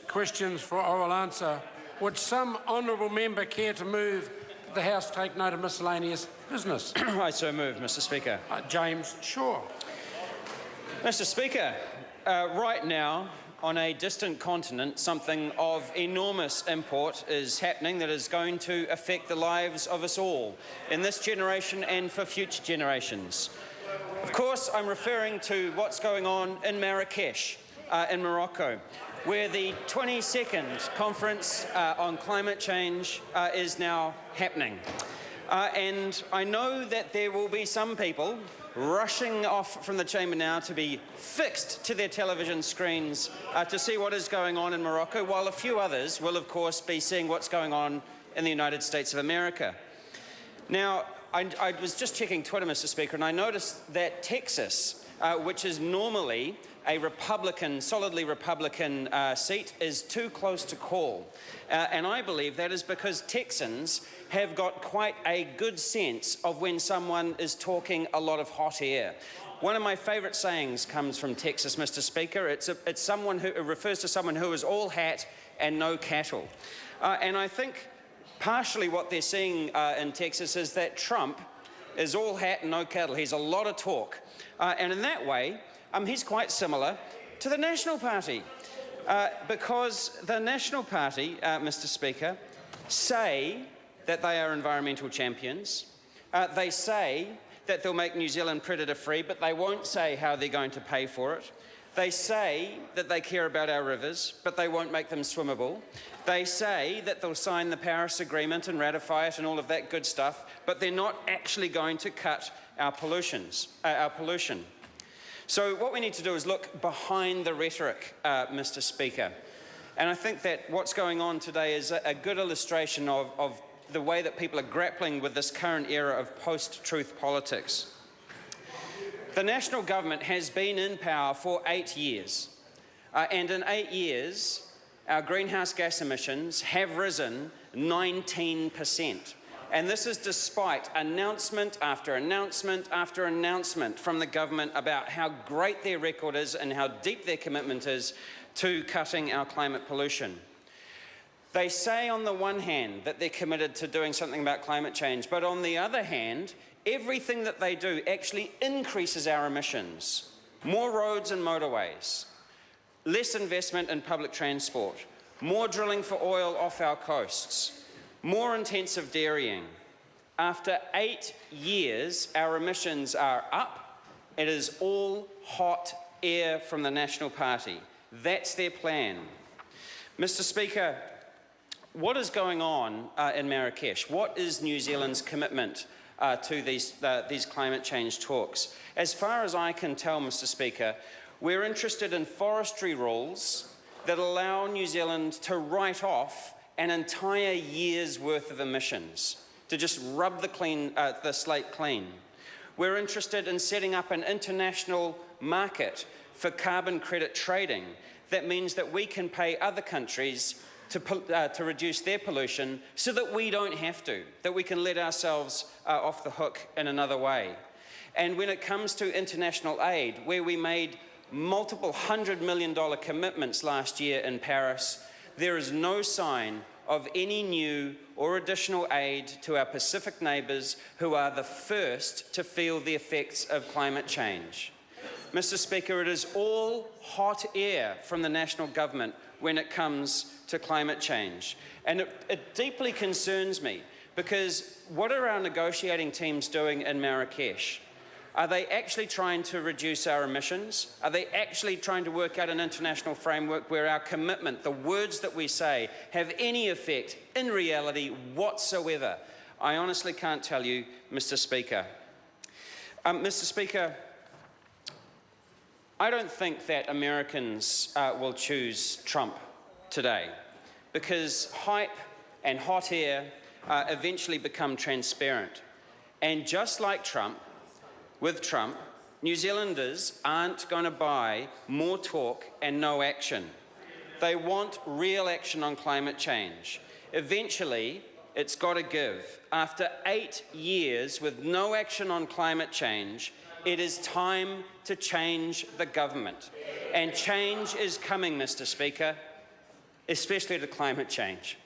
questions for oral answer. Would some honourable member care to move that the House take note of miscellaneous business? I so move, Mr. Speaker. James Shaw. Mr. Speaker, right now, on a distant continent, something of enormous import is happening that is going to affect the lives of us all in this generation and for future generations. Of course, I'm referring to what's going on in Marrakesh, in Morocco, where the 22nd conference on climate change is now happening. And I know that there will be some people rushing off from the chamber now to be fixed to their television screens to see what is going on in Morocco, while a few others will, of course, be seeing what's going on in the United States of America. Now, I was just checking Twitter, Mr. Speaker, and I noticed that Texas, which is normally a Republican, solidly Republican seat, is too close to call. And I believe that is because Texans have got quite a good sense of when someone is talking a lot of hot air. One of my favourite sayings comes from Texas, Mr. Speaker. It refers to someone who is all hat and no cattle. And I think partially what they're seeing in Texas is that Trump is all hat and no cattle. He's a lot of talk. And in that way, he's quite similar to the National Party. Because the National Party, Mr. Speaker, say that they are environmental champions. They say that they'll make New Zealand predator-free, but they won't say how they're going to pay for it. They say that they care about our rivers, but they won't make them swimmable. They say that they'll sign the Paris Agreement and ratify it and all of that good stuff, but they're not actually going to cut our pollution. So what we need to do is look behind the rhetoric, Mr. Speaker. And I think that what's going on today is a good illustration of the way that people are grappling with this current era of post-truth politics. The national government has been in power for 8 years. And in 8 years, our greenhouse gas emissions have risen 19%. And this is despite announcement after announcement after announcement from the government about how great their record is and how deep their commitment is to cutting our climate pollution. They say on the one hand that they're committed to doing something about climate change, but on the other hand, everything that they do actually increases our emissions. More roads and motorways, less investment in public transport, more drilling for oil off our coasts, more intensive dairying. After 8 years, our emissions are up. It is all hot air from the National Party. That's their plan. Mr. Speaker, what is going on in Marrakesh? What is New Zealand's commitment to these climate change talks? As far as I can tell, Mr. Speaker, we're interested in forestry rules that allow New Zealand to write off an entire year's worth of emissions, to just rub the slate clean. We're interested in setting up an international market for carbon credit trading that means that we can pay other countries to reduce their pollution so that we don't have to, that we can let ourselves off the hook in another way. And when it comes to international aid, where we made multiple $100 million commitments last year in Paris, there is no sign of any new or additional aid to our Pacific neighbours who are the first to feel the effects of climate change. Mr. Speaker, it is all hot air from the national government when it comes to climate change. And it deeply concerns me because what are our negotiating teams doing in Marrakesh? Are they actually trying to reduce our emissions? Are they actually trying to work out an international framework where our commitment, the words that we say, have any effect in reality whatsoever? I honestly can't tell you, Mr. Speaker. Mr. Speaker, I don't think that Americans will choose Trump today because hype and hot air eventually become transparent. And just like Trump, with Trump, New Zealanders aren't going to buy more talk and no action. They want real action on climate change. Eventually, it's got to give. After 8 years with no action on climate change, it is time to change the government. And change is coming, Mr. Speaker. especially to climate change.